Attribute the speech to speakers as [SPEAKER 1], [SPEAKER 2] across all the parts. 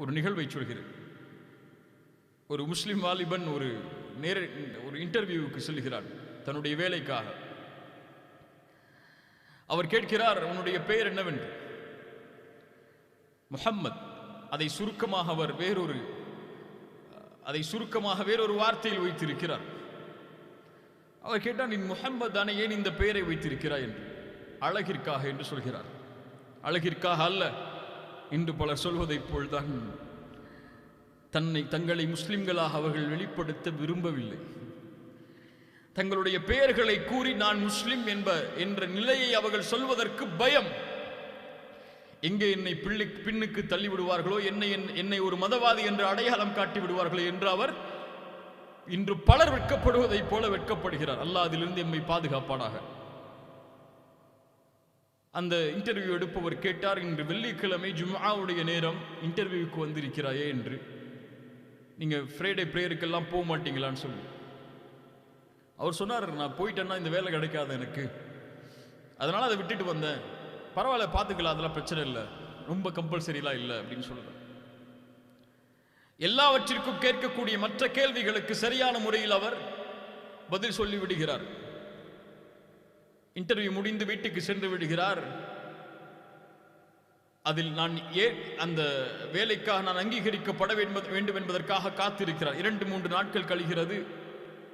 [SPEAKER 1] ஒரு நிகழ்வை சொல்கிறேன். ஒரு முஸ்லிம் வாலிபன் ஒரு இன்டர்வியூவுக்கு செல்கிறார் தன்னுடைய வேலைக்காக. அவர் கேட்கிறார், உன்னுடைய பெயர் என்னவென்று. முஹம்மத். அதை சுருக்கமாக வேறொரு வார்த்தையில் வைத்திருக்கிறார். அவர் கேட்டார், நீ முஹம்மத் தானே, ஏன் இந்த பெயரை வைத்திருக்கிறாய் என்று. அழகிற்காக என்று சொல்கிறார். அழகிற்காக அல்ல, இன்று பலர் சொல்வதைப் போல்தான் தங்களை முஸ்லிம்களாக அவர்கள் வெளிப்படுத்த விரும்பவில்லை. தங்களுடைய பெயர்களை கூறி நான் முஸ்லிம் என்ற நிலையை அவர்கள் சொல்வதற்கு பயம். எங்கே என்னை பின்னுக்கு தள்ளி விடுவார்களோ, என்னை ஒரு மதவாதி என்று அடையாளம் காட்டி விடுவார்களோ என்று அவர் இன்று பலர் வெட்கப்படுவதைப் போல வெட்கப்படுகிறார். அல்லாஹ் அதிலிருந்து எம்மை பாதுகாப்பானாக. அந்த இன்டர்வியூ எடுப்பவர் கேட்டார், இன்று வெள்ளிக்கிழமை ஜும்ஆவுடைய நேரம், இன்டர்வியூக்கு வந்திருக்கிறாயே என்று. நீங்க ஃப்ரைடே பிரேயருக்கெல்லாம் போக மாட்டீங்களான்னு சொல்லி. அவர் சொன்னார், நான் போயிட்டேன்னா இந்த வேலை கிடைக்காது எனக்கு, அதனால அதை விட்டுட்டு வந்தேன். பரவாயில்ல, பார்த்துக்கலாம், அதெல்லாம் பிரச்சனை இல்லை, ரொம்ப கம்பல்சரிலாம் இல்லை அப்படின்னு சொல்லுறார். எல்லாவற்றிற்கும் கேட்கக்கூடிய மற்ற கேள்விகளுக்கு சரியான முறையில் அவர் பதில் சொல்லி விடுகிறார். இன்டர்வியூ முடிந்து வீட்டுக்கு சென்று விடுகிறார். அதில் நான் ஏன் அந்த வேலைக்காக நான் அங்கீகரிக்கப்பட வேண்டும் என்பதற்காக காத்திருக்கிறார். 2-3 நாட்கள் கழிகிறது,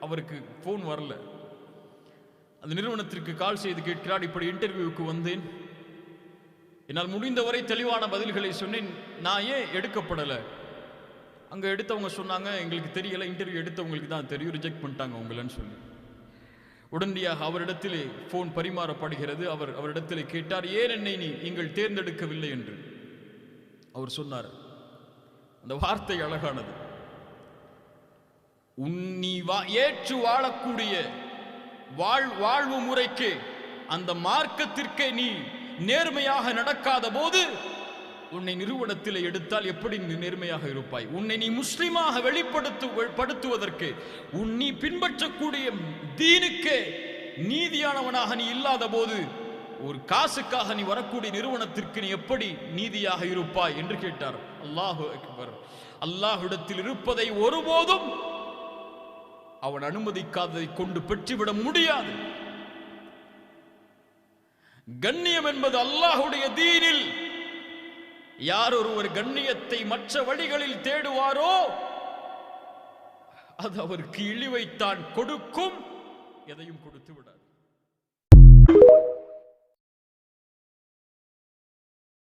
[SPEAKER 1] அவருக்கு போன் வரல. அந்த நிறுவனத்திற்கு கால் செய்து கேட்கிறார், இப்படி இன்டர்வியூக்கு வந்தேன், என்னால் முடிந்தவரை தெளிவான பதில்களை சொன்னேன், நான் ஏன் எடுக்கப்படலை. அங்கே எடுத்தவங்க சொன்னாங்க, எங்களுக்கு தெரியல, இன்டர்வியூ எடுத்தவங்களுக்கு தான் தெரியும், ரிஜெக்ட் பண்ணிட்டாங்க உங்களன்னு சொல்லி. உடனடியாக அவரிடத்திலே போன் பரிமாறப்படுகிறது. அவரிடத்திலே கேட்டார், ஏன் என்னை நீங்கள் தேர்ந்தெடுக்கவில்லை என்று. அவர் சொன்னார், அந்த வார்த்தை அழகானது, நீ ஏற்று வாழக்கூடிய வாழ்வு முறைக்கு, அந்த மார்க்கத்திற்கே நீ நேர்மையாக நடக்காத போது உன்னை நிறுவனத்தில் எடுத்தால் எப்படி நேர்மையாக இருப்பாய்? உன்னை நீ முஸ்லிமாக வெளிப்படுத்துவதற்கு, நீ பின்பற்றக்கூடிய தீனுக்கே நீதியானவனாக நீ இல்லாத போது ஒரு காசுக்காக நீ வரக்கூடிய நிறுவனத்திற்கு நீ எப்படி நீதியாக இருப்பாய் என்று கேட்டார். அல்லாஹு அக்பர். அல்லாஹ்விடத்தில் இருப்பதை ஒருபோதும் அவன் அனுமதிக்காததை கொண்டு பெற்றுவிட முடியாது. கண்ணியம் என்பது அல்லாஹ்வுடைய தீனில் யார் ஒருவர் கண்ணியத்தை மற்ற வழிகளில் தேடுவாரோ அது அவருக்கு இழிவைத்தான் கொடுக்கும், எதையும் கொடுத்து விட